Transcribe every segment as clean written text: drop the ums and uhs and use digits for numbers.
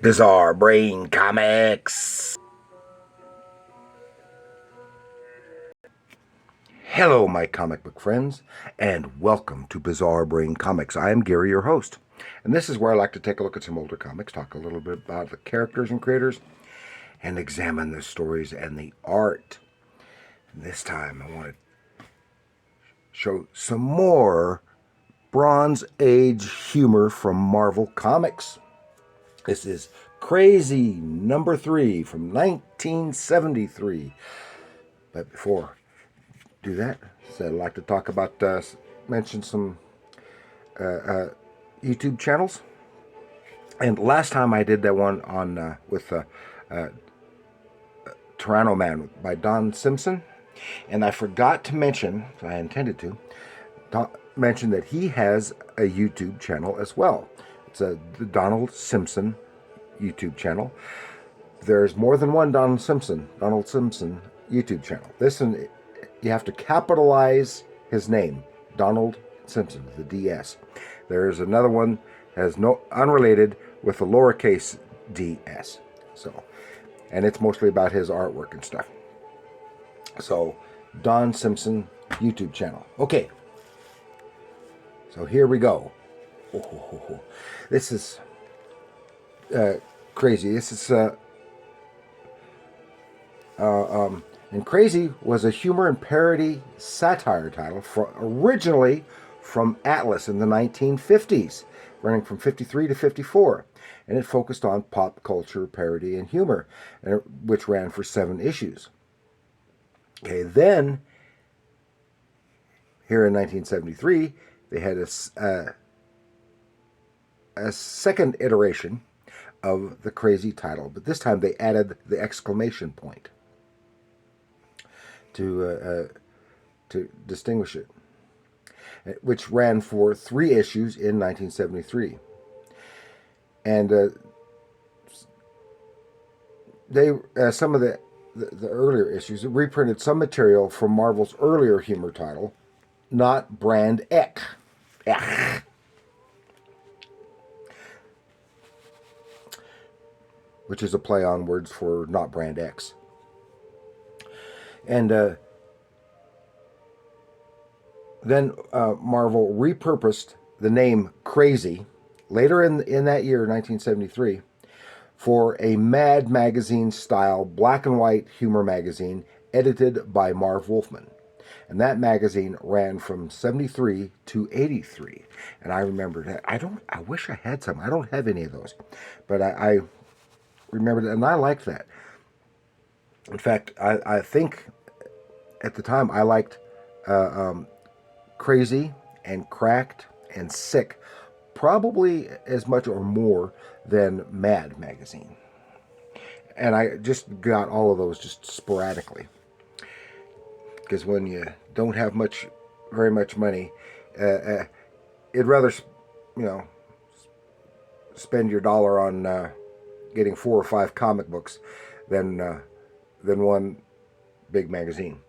Bizarre Brain Comics. Hello, my comic book friends, and welcome to Bizarre Brain Comics. I am Gary, your host, and this is where I like to take a look at some older comics, talk a little bit about the characters and creators, and examine the stories and the art. And this time, I want to show some more Bronze Age humor from Marvel Comics. This is Crazy number 3 from 1973. But before I do that, so I'd like to talk about, mention some YouTube channels. And last time I did that one on with Toronto Man by Don Simpson, and I forgot to mention, I intended to, mention that he has a YouTube channel as well. It's the Donald Simpson YouTube channel. There's more than one Donald Simpson YouTube channel. This one, you have to capitalize his name, Donald Simpson, the DS. There's another one has no unrelated with the lowercase ds. So, and it's mostly about his artwork and stuff. So, Don Simpson YouTube channel. Okay. So here we go. This is crazy. This is and Crazy was a humor and parody satire title originally from Atlas in the 1950s, running from 53 to 54. And it focused on pop culture, parody, and humor, which ran for 7 issues. Okay, then, here in 1973, they had a second iteration of the Crazy title, but this time they added the exclamation point to distinguish it, which ran for 3 issues in 1973. And they some of the earlier issues reprinted some material from Marvel's earlier humor title, Not Brand X, which is a play on words for Not Brand X. And then Marvel repurposed the name Crazy later in that year, 1973, for a Mad Magazine-style black and white humor magazine edited by Marv Wolfman. And that magazine ran from 73 to 83. And I remember that. I wish I had some. I don't have any of those. But I remembered it, and I liked that. In fact, I think at the time I liked Crazy and Cracked and Sick probably as much or more than Mad Magazine. And I just got all of those just sporadically. Because when you don't have very much money, you'd rather, spend your dollar on getting 4 or 5 comic books than one big magazine.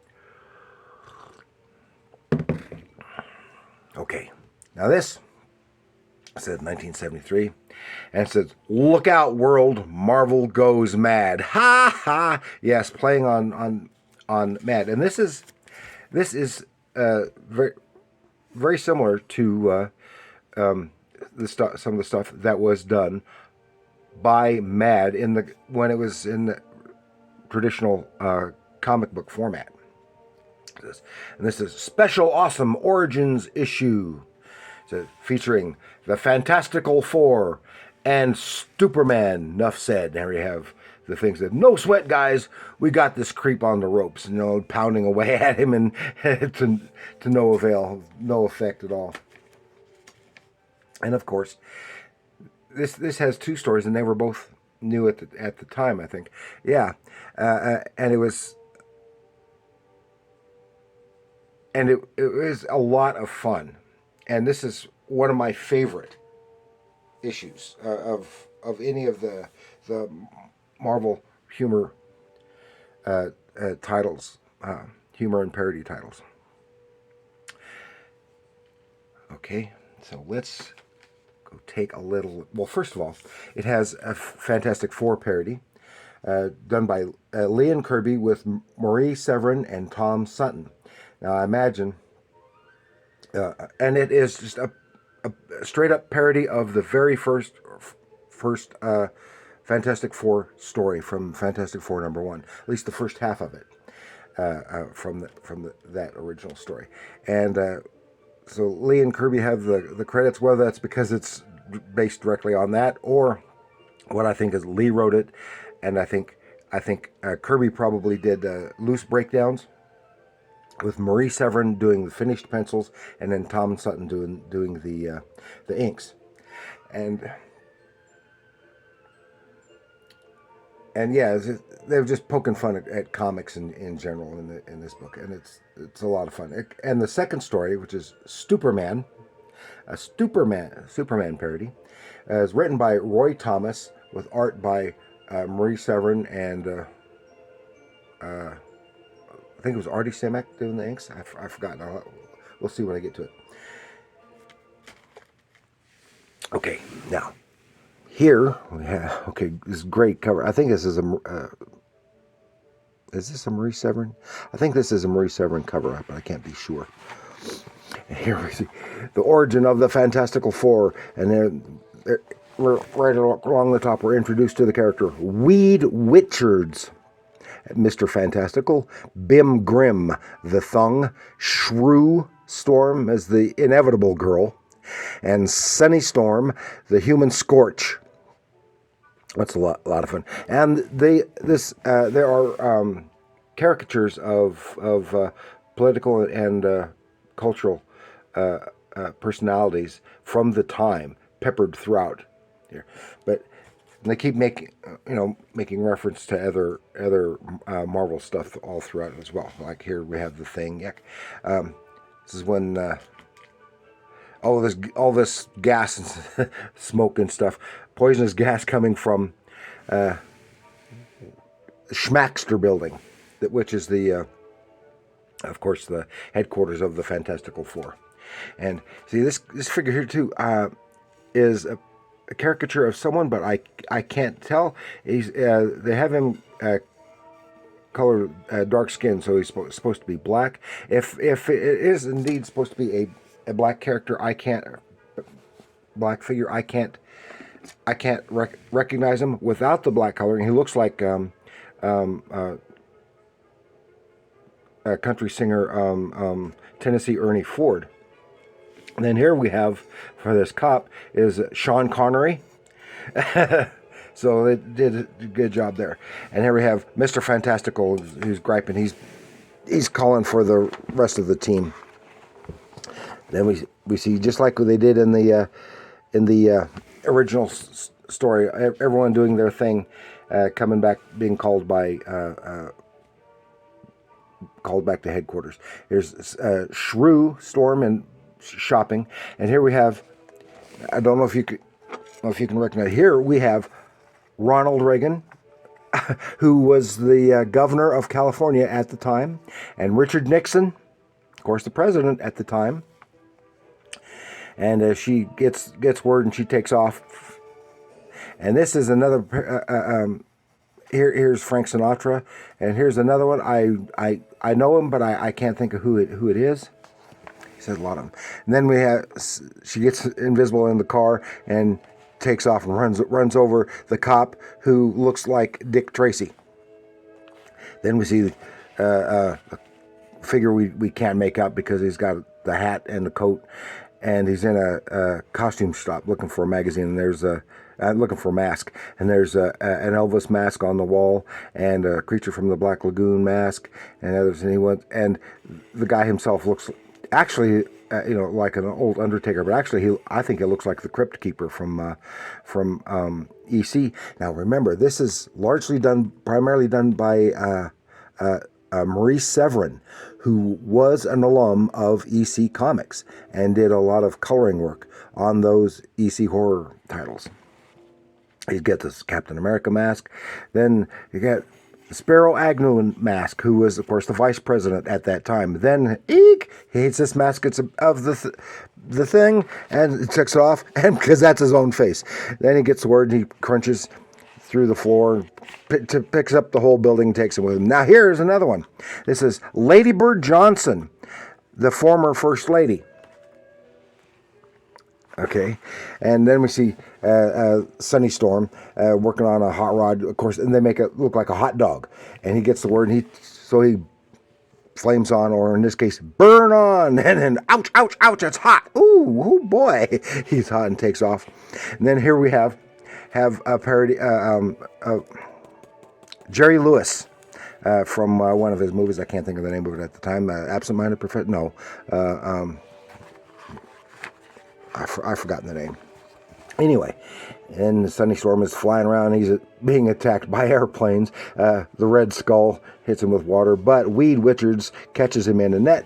Okay, now this said 1973, and it says, "Look out, world! Marvel goes mad!" Ha ha! Yes, playing on Mad, and this is very very similar to some of the stuff that was done by Mad when it was in the traditional comic book format. And this is Special Awesome Origins issue, featuring the Fantastical Four and Superman. Enough said. There we have the things that, no sweat, guys. We got this creep on the ropes, pounding away at him, and to no avail, no effect at all. And of course, this has 2 stories, and they were both new at the time, I think. Yeah, and it was. And it was a lot of fun. And this is one of my favorite issues of any of the Marvel humor titles, humor and parody titles. Okay, so let's take a little. Well, first of all, it has a Fantastic Four parody done by Lee and Kirby with Marie Severin and Tom Sutton. Now, I imagine, and it is just a straight up parody of the very first Fantastic Four story from Fantastic Four #1, at least the first half of it from that original story. And so Lee and Kirby have the credits, whether that's because it's based directly on that or what I think is Lee wrote it, and I think Kirby probably did loose breakdowns, with Marie Severin doing the finished pencils, and then Tom Sutton doing the inks, and yeah, they're just poking fun at comics in general in this book, and it's a lot of fun. And the second story, which is Superman, a Superman parody, is written by Roy Thomas with art by Marie Severin and I think it was Artie Simek doing the inks. I've forgotten. We'll see when I get to it. Okay, now here we have this great cover. I think this is this a Marie Severin? I think this is a Marie Severin cover, but I can't be sure. And here we see the origin of the Fantastical Four, and then we're right along the top. We're introduced to the character Weed Witchards, Mr. Fantastical, Bim Grim, the Thung, Shrew Storm as the Inevitable Girl, and Sunny Storm, the Human Scorch. That's a lot of fun. And there are caricatures of political and cultural personalities from the time peppered throughout here, but they keep making reference to other Marvel stuff all throughout as well. Like here we have the Thing. This is when all this gas and smoke and stuff, poisonous gas coming from Schmackster building, which is of course, the headquarters of the Fantastical Four. And see this figure here too is a caricature of someone, but I can't tell. They have him color dark skin, so he's supposed to be black. If it is indeed supposed to be a black character, black figure, I can't recognize him without the black coloring. He looks like a country singer, Tennessee Ernie Ford. And then here we have, for this cop, is Sean Connery. So they did a good job there. And here we have Mr. Fantastical, who's griping. He's calling for the rest of the team. Then we see, just like they did in the original story, everyone doing their thing, coming back, being called back to headquarters. Here's Shrew, Storm, and shopping, and here we have, I don't know if you can recognize, here we have Ronald Reagan, who was the governor of California at the time, and Richard Nixon, of course, the president at the time. And she gets word and she takes off. And this is another. Here's Frank Sinatra, and here's another one. I know him, but I can't think of who it is. He says a lot of them. And then she gets invisible in the car and takes off and runs over the cop who looks like Dick Tracy. Then we see a figure we can't make out because he's got the hat and the coat, and he's in a costume shop looking for a magazine. And there's looking for a mask, and there's an Elvis mask on the wall, and a Creature from the Black Lagoon mask, and others. And the guy himself looks actually, like an old Undertaker, but actually I think it looks like the Crypt Keeper from EC. Now remember, this is primarily done by Marie Severin, who was an alum of EC Comics and did a lot of coloring work on those EC horror titles. You get this Captain America mask. Then you get Sparrow Agnew mask, who was, of course, the vice president at that time. Then, eek, he hates this mask. It's of the thing, and he takes it off, and because that's his own face. Then he gets the word, and he crunches through the floor, picks up the whole building, takes it with him. Now, here's another one. This is Lady Bird Johnson, the former First Lady. Okay, and then we see Sunny Storm working on a hot rod, of course, and they make it look like a hot dog. And he gets the word, and he flames on, or in this case, burn on, and then ouch, ouch, ouch, it's hot. Ooh, oh boy, he's hot and takes off. And then here we have a parody, Jerry Lewis. From one of his movies, I can't think of the name of it at the time. Absent-minded Professor. No, I've forgotten the name. Anyway, and Sunny Storm is flying around. He's being attacked by airplanes. The Red Skull hits him with water, but Weed Richards catches him in a net.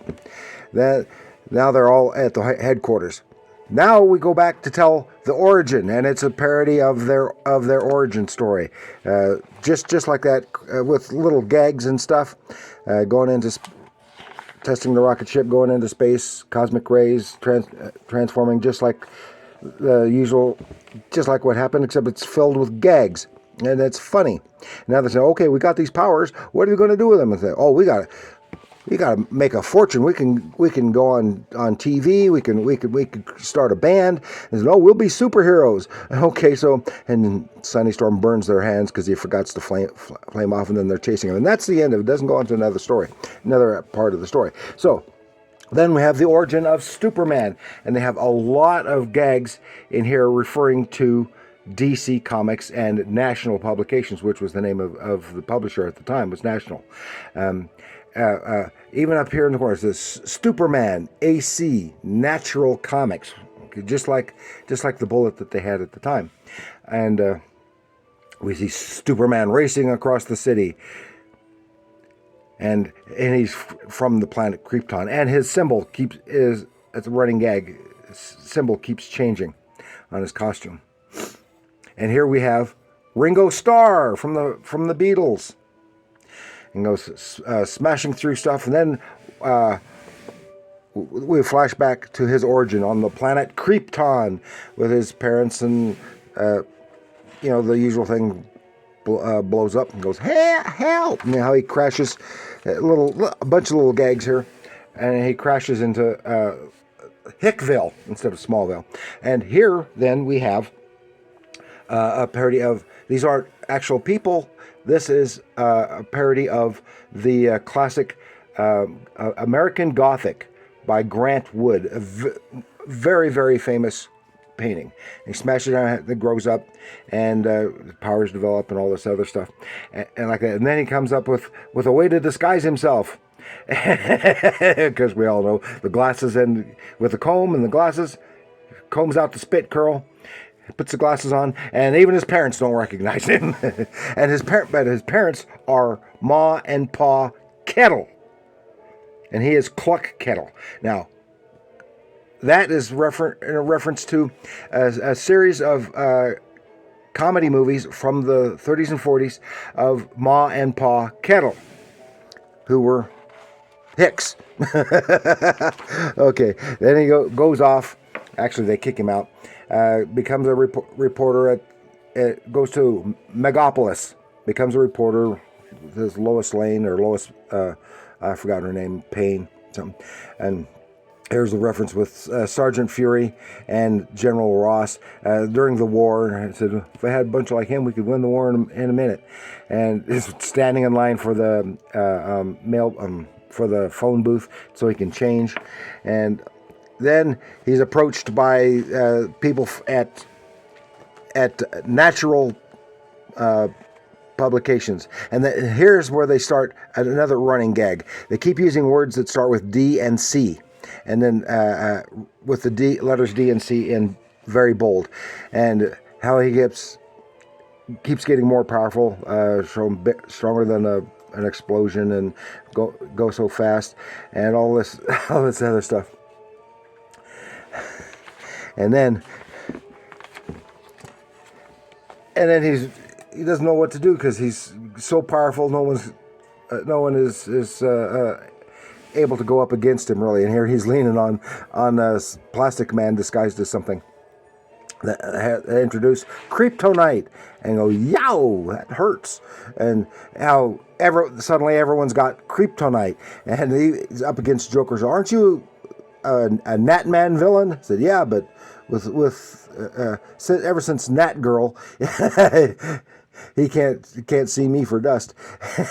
Now they're all at the headquarters. Now we go back to tell the origin, and it's a parody of their origin story. Just like that, with little gags and stuff, going into testing the rocket ship, going into space, cosmic rays, transforming, just like the usual, just like what happened, except it's filled with gags, and it's funny. Now they say, okay, we got these powers, what are we going to do with them? And say, oh, we got to make a fortune. We can go on TV. We can start a band. And no, we'll be superheroes. Okay, so and Sunny Storm burns their hands because he forgets to flame off, and then they're chasing him. And that's the end of it. It doesn't go on to another story, another part of the story. So then we have the origin of Superman, and they have a lot of gags in here referring to DC Comics and National Publications, which was the name of the publisher at the time, was National. Even up here in the corner, it says Superman AC Natural Comics, okay, just like the bullet that they had at the time, and we see Superman racing across the city, and he's from the planet Krypton, and his symbol it's a running gag. His symbol keeps changing on his costume, and here we have Ringo Starr from the Beatles. And goes smashing through stuff, and then we flash back to his origin on the planet Krypton with his parents, and the usual thing blows up and goes, hey, help! And how he crashes, a bunch of little gags here, and he crashes into Hickville instead of Smallville. And here, then, we have a parody of, these aren't actual people. This is a parody of the classic American Gothic by Grant Wood, a very, very famous painting. He smashes it down, it grows up, and powers develop and all this other stuff, and like that. And then he comes up with a way to disguise himself, because we all know the glasses, and with the comb and the glasses, combs out the spit curl, puts the glasses on, and even his parents don't recognize him. And his parents are Ma and Pa Kettle, and he is Cluck Kettle. Now, that is in a reference to a series of comedy movies from the 30s and 40s of Ma and Pa Kettle, who were Hicks. Okay, then he goes off. Actually, they kick him out. Becomes a reporter goes to Megapolis, becomes a reporter. This Lois Lane, or Lois, I forgot her name, Payne, something. And here's the reference with Sergeant Fury and General Ross during the war. I said, if I had a bunch like him, we could win the war in a minute. And he's standing in line for the for the phone booth so he can change. And then he's approached by people at Natural Publications, and here's where they start another running gag. They keep using words that start with D and C, and then with the letters D and C in very bold, and how he keeps getting more powerful, stronger than an explosion, and go so fast, and all this other stuff. And then he doesn't know what to do because he's so powerful, no one is able to go up against him really. And here he's leaning on a Plastic Man disguised as something that introduce Kryptonite and go, yow, that hurts. And how suddenly everyone's got Kryptonite, and he's up against Joker's. Aren't you a Nat Man villain? I said, yeah, but ever since Nat Girl, he can't see me for dust.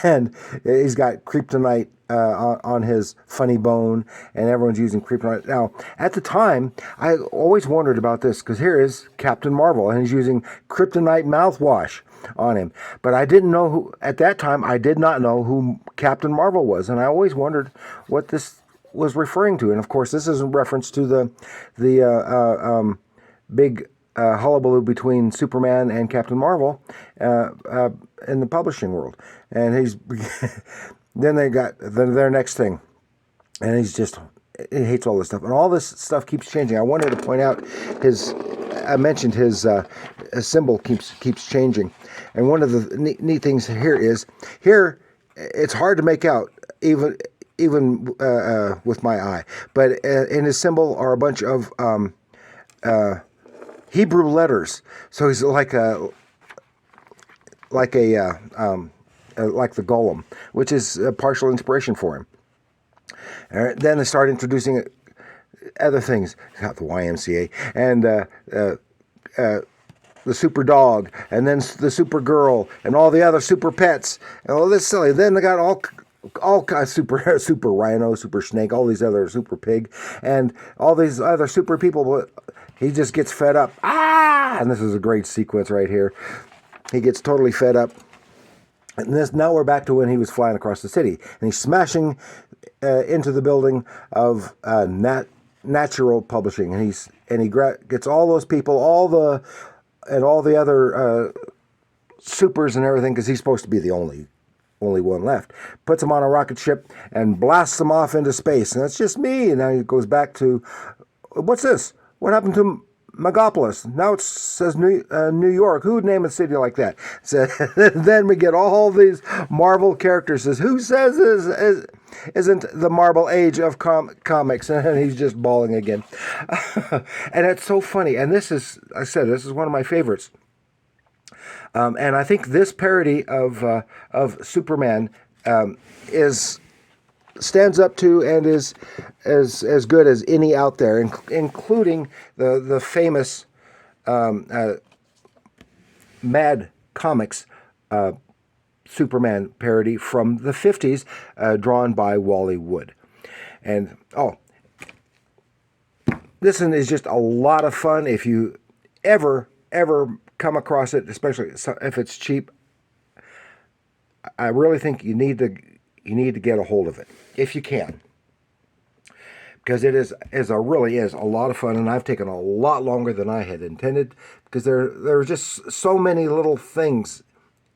And he's got Kryptonite on his funny bone, and everyone's using Kryptonite. Now, at the time, I always wondered about this, because here is Captain Marvel, and he's using Kryptonite mouthwash on him. But I didn't know who, at that time, I did not know who Captain Marvel was, and I always wondered what this was referring to. And of course, this is in reference to the big hullabaloo between Superman and Captain Marvel in the publishing world. And he's then they got their next thing, and he hates all this stuff, and all this stuff keeps changing. I wanted to point out I mentioned his symbol keeps changing, and one of the neat things here is it's hard to make out even with my eye, but in his symbol are a bunch of Hebrew letters. So he's like the Golem, which is a partial inspiration for him. Then they start introducing other things. Got the YMCA and the Super Dog, and then the Super Girl, and all the other Super Pets, and all this silly. Then they got all kinds of super Rhino, Super Snake, all these other Super Pig, and all these other super people. But he just gets fed up. And this is a great sequence right here. He gets totally fed up. And now we're back to when he was flying across the city, and he's smashing into the building of Natural Publishing, and he gets all those people, all the other supers and everything, because he's supposed to be the only one left. Puts them on a rocket ship and blasts them off into space, and that's just me. And now he goes back to, what's this? What happened to Megapolis? Now it says New York. Who would name a city like that? So then we get all these Marvel characters. Says, who says this isn't the Marvel age of comics? And he's just bawling again. And it's so funny. And this is one of my favorites. And I think this parody of Superman stands up to and is as good as any out there, including the famous Mad Comics Superman parody from the 50s, drawn by Wally Wood. And this one is just a lot of fun. If you ever come across it, especially if it's cheap, I really think you need to get a hold of it if you can, because it really is a lot of fun, and I've taken a lot longer than I had intended, because there are just so many little things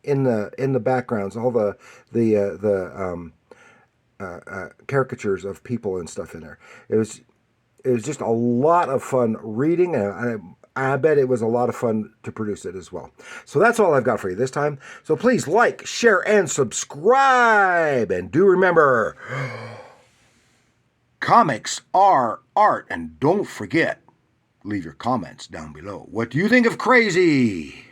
in the backgrounds, all the caricatures of people and stuff in there. It was just a lot of fun reading, and I bet it was a lot of fun to produce it as well. So that's all I've got for you this time. So please like, share, and subscribe. And do remember, comics are art. And don't forget, leave your comments down below. What do you think of crazy?